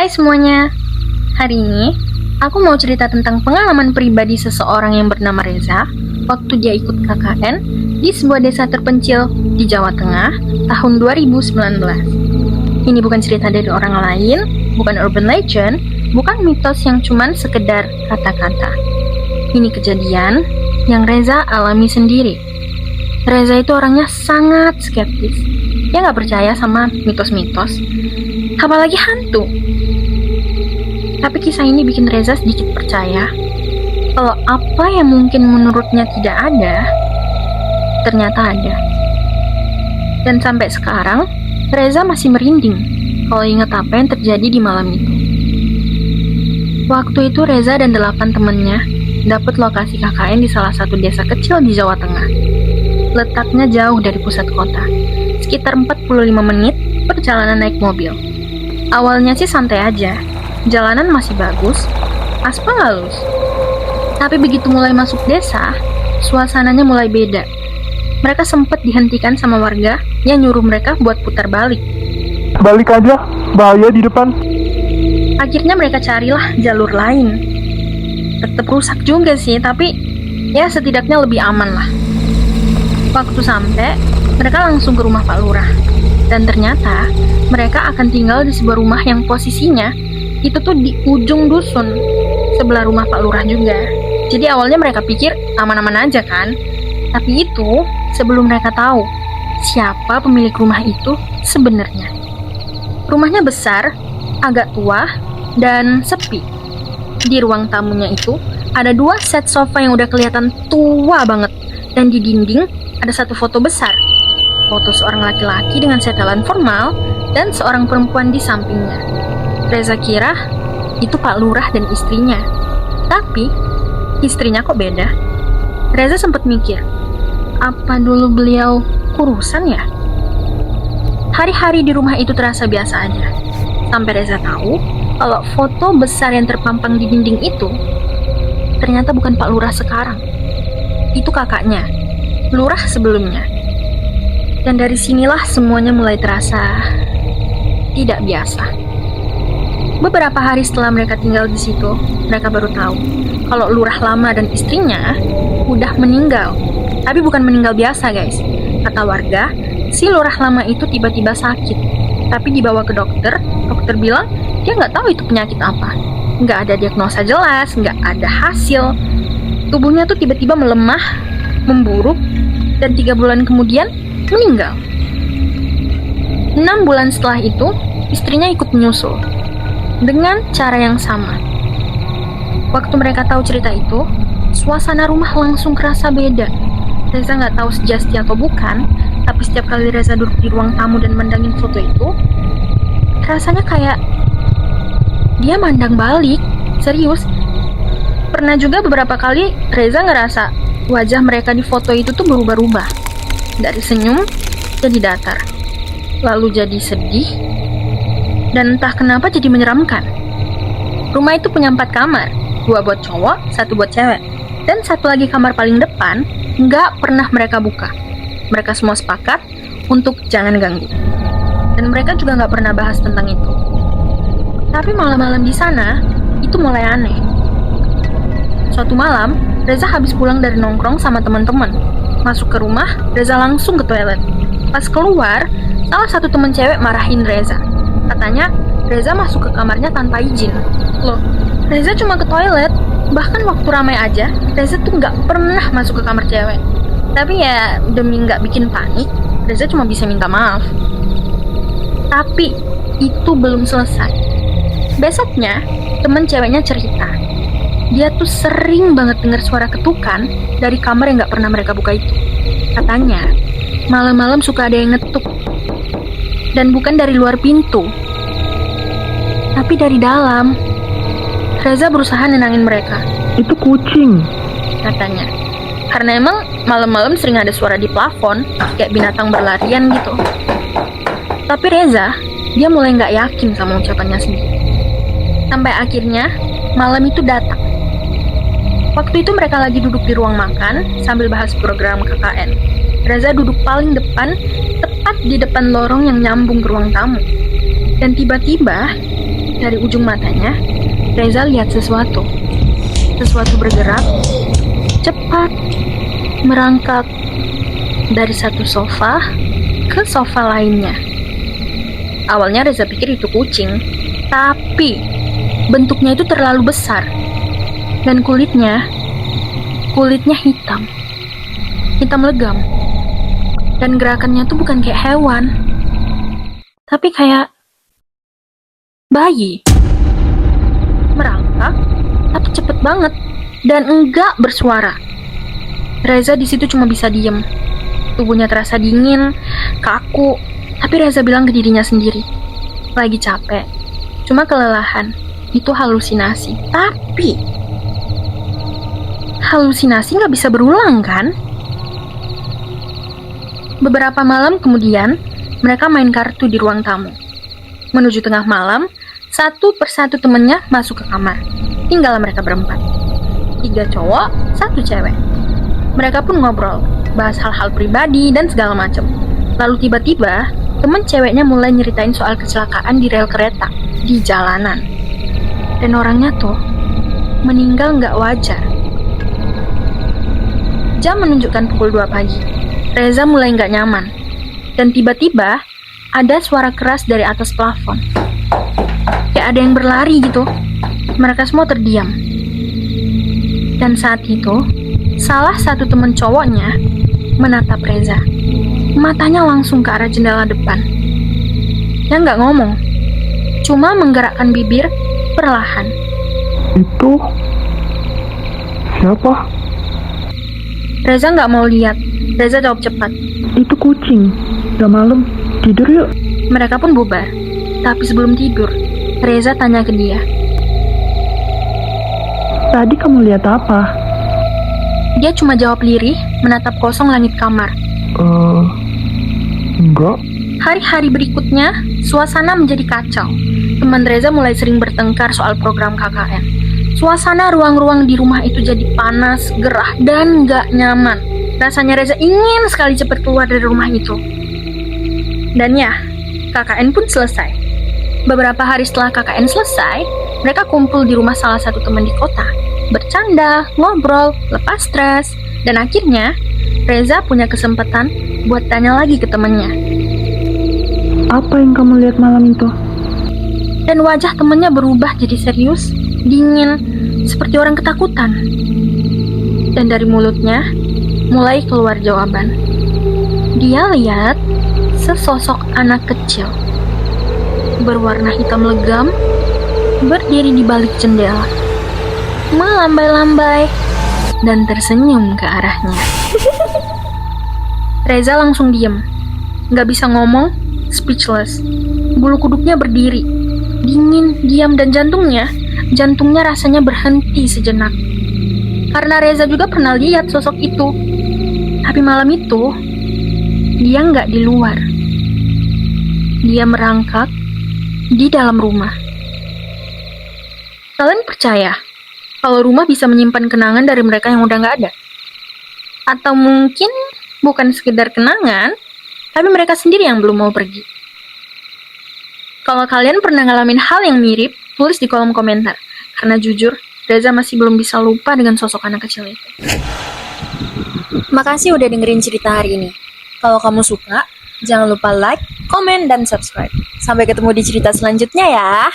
Hai semuanya, hari ini aku mau cerita tentang pengalaman pribadi seseorang yang bernama Reza waktu dia ikut KKN di sebuah desa terpencil di Jawa Tengah tahun 2019. Ini bukan cerita dari orang lain, bukan urban legend, bukan mitos yang cuman sekedar kata-kata. Ini kejadian yang Reza alami sendiri. Reza itu orangnya sangat skeptis. Dia nggak percaya sama mitos-mitos, apalagi hantu. Tapi kisah ini bikin Reza sedikit percaya kalau apa yang mungkin menurutnya tidak ada, ternyata ada. Dan sampai sekarang, Reza masih merinding kalau ingat apa yang terjadi di malam itu. Waktu itu Reza dan 8 temannya dapat lokasi KKN di salah satu desa kecil di Jawa Tengah. Letaknya jauh dari pusat kota, sekitar 45 menit perjalanan naik mobil. Awalnya sih santai aja, jalanan masih bagus, aspal halus. Tapi begitu mulai masuk desa, suasananya mulai beda. Mereka sempat dihentikan sama warga yang nyuruh mereka buat putar balik. Balik aja, bahaya di depan. Akhirnya mereka carilah jalur lain. Tetap rusak juga sih, tapi ya setidaknya lebih aman lah. Waktu sampai, mereka langsung ke rumah Pak Lurah. Dan ternyata, mereka akan tinggal di sebuah rumah yang posisinya itu tuh di ujung dusun, sebelah rumah Pak Lurah juga. Jadi awalnya mereka pikir aman-aman aja kan. Tapi itu sebelum mereka tahu siapa pemilik rumah itu sebenarnya. Rumahnya besar, agak tua, dan sepi. Di ruang tamunya itu ada 2 set sofa yang udah kelihatan tua banget. Dan di dinding ada satu foto besar. Foto seorang laki-laki dengan setelan formal dan seorang perempuan di sampingnya. Reza kira itu Pak Lurah dan istrinya. Tapi istrinya kok beda? Reza sempat mikir, apa dulu beliau kurusan ya? Hari-hari di rumah itu terasa biasa aja. Sampai Reza tahu kalau foto besar yang terpampang di dinding itu ternyata bukan Pak Lurah sekarang. Itu kakaknya, Lurah sebelumnya. Dan dari sinilah semuanya mulai terasa tidak biasa. Beberapa hari setelah mereka tinggal di situ, mereka baru tahu kalau Lurah lama dan istrinya udah meninggal. Tapi bukan meninggal biasa, guys. Kata warga, si Lurah lama itu tiba-tiba sakit. Tapi dibawa ke dokter, dokter bilang dia nggak tahu itu penyakit apa. Nggak ada diagnosa jelas, nggak ada hasil. Tubuhnya tuh tiba-tiba melemah, memburuk, dan 3 bulan kemudian meninggal. 6 bulan setelah itu, istrinya ikut menyusul dengan cara yang sama. Waktu mereka tahu cerita itu, suasana rumah langsung kerasa beda. Reza nggak tahu sugesti atau bukan, tapi setiap kali Reza duduk di ruang tamu dan mandangin foto itu, rasanya kayak dia mandang balik. Serius. Pernah juga beberapa kali Reza ngerasa wajah mereka di foto itu tuh berubah-ubah. Dari senyum jadi datar, lalu jadi sedih, dan entah kenapa jadi menyeramkan. Rumah itu punya 4 kamar, 2 buat cowok, 1 buat cewek, dan 1 lagi kamar paling depan nggak pernah mereka buka. Mereka semua sepakat untuk jangan ganggu, dan mereka juga nggak pernah bahas tentang itu. Tapi malam-malam di sana itu mulai aneh. Suatu malam, Reza habis pulang dari nongkrong sama teman-teman. Masuk ke rumah, Reza langsung ke toilet. Pas keluar, salah satu teman cewek marahin Reza. Katanya, Reza masuk ke kamarnya tanpa izin. Loh, Reza cuma ke toilet. Bahkan waktu ramai aja, Reza tuh nggak pernah masuk ke kamar cewek. Tapi ya, demi nggak bikin panik, Reza cuma bisa minta maaf. Tapi, itu belum selesai. Besoknya, teman ceweknya cerita. Dia tuh sering banget dengar suara ketukan dari kamar yang gak pernah mereka buka itu. Katanya, malam-malam suka ada yang ngetuk. Dan bukan dari luar pintu, tapi dari dalam. Reza berusaha nenangin mereka. Itu kucing, Katanya. Karena emang malam-malam sering ada suara di plafon, kayak binatang berlarian gitu. Tapi Reza, dia mulai gak yakin sama ucapannya sendiri. Sampai akhirnya, malam itu datang. Waktu itu mereka lagi duduk di ruang makan sambil bahas program KKN. Reza duduk paling depan, tepat di depan lorong yang nyambung ke ruang tamu. Dan tiba-tiba, Dari ujung matanya, Reza lihat sesuatu. Sesuatu bergerak, cepat, merangkak dari satu sofa ke sofa lainnya. Awalnya Reza pikir itu kucing, tapi bentuknya itu terlalu besar. Dan kulitnya hitam. Hitam legam. Dan gerakannya tuh bukan kayak hewan, tapi kayak bayi. Merangkak, tapi cepet banget dan enggak bersuara. Reza di situ cuma bisa diem. Tubuhnya terasa dingin, kaku, tapi Reza bilang ke dirinya sendiri, lagi capek, cuma kelelahan, itu halusinasi. Tapi halusinasi nggak bisa berulang kan? Beberapa malam kemudian, mereka main kartu di ruang tamu. Menuju tengah malam, satu persatu temennya masuk ke kamar. Tinggal mereka berempat. 3 cowok, 1 cewek. Mereka pun ngobrol, bahas hal-hal pribadi dan segala macam. Lalu tiba-tiba, temen ceweknya mulai nyeritain soal kecelakaan di rel kereta, di jalanan. Dan orangnya tuh, meninggal nggak wajar. Jam menunjukkan pukul 2 pagi. Reza mulai nggak nyaman. Dan tiba-tiba, ada suara keras dari atas plafon. Kayak ada yang berlari gitu. Mereka semua terdiam. Dan saat itu, salah satu teman cowoknya menatap Reza. Matanya langsung ke arah jendela depan. Dia nggak ngomong. Cuma menggerakkan bibir perlahan. Itu siapa? Reza nggak mau lihat. Reza jawab cepat. Itu kucing. Udah malam, tidur yuk. Mereka pun bubar. Tapi sebelum tidur, Reza tanya ke dia. Tadi kamu lihat apa? Dia cuma jawab lirih, menatap kosong langit kamar. Enggak. Hari-hari berikutnya, suasana menjadi kacau. Teman Reza mulai sering bertengkar soal program KKN. Suasana ruang-ruang di rumah itu jadi panas, gerah, dan nggak nyaman. Rasanya Reza ingin sekali cepat keluar dari rumah itu. Dan ya, KKN pun selesai. Beberapa hari setelah KKN selesai, mereka kumpul di rumah salah satu teman di kota. Bercanda, ngobrol, lepas stres. Dan akhirnya, Reza punya kesempatan buat tanya lagi ke temannya. Apa yang kamu lihat malam itu? Dan wajah temannya berubah jadi serius, dingin, seperti orang ketakutan. Dan dari mulutnya, mulai keluar jawaban. Dia lihat sesosok anak kecil berwarna hitam legam berdiri di balik jendela, melambai-lambai dan tersenyum ke arahnya. Reza langsung diem, nggak bisa ngomong, speechless. Bulu kuduknya berdiri, dingin, diam, dan jantungnya rasanya berhenti sejenak. Karena Reza juga pernah lihat sosok itu. Tapi malam itu, dia nggak di luar. Dia merangkak di dalam rumah. Kalian percaya kalau rumah bisa menyimpan kenangan dari mereka yang udah nggak ada? Atau mungkin bukan sekedar kenangan, tapi mereka sendiri yang belum mau pergi. Kalau kalian pernah ngalamin hal yang mirip, tulis di kolom komentar. Karena jujur, Reza masih belum bisa lupa dengan sosok anak kecil itu. Makasih udah dengerin cerita hari ini. Kalau kamu suka, jangan lupa like, komen, dan subscribe. Sampai ketemu di cerita selanjutnya ya.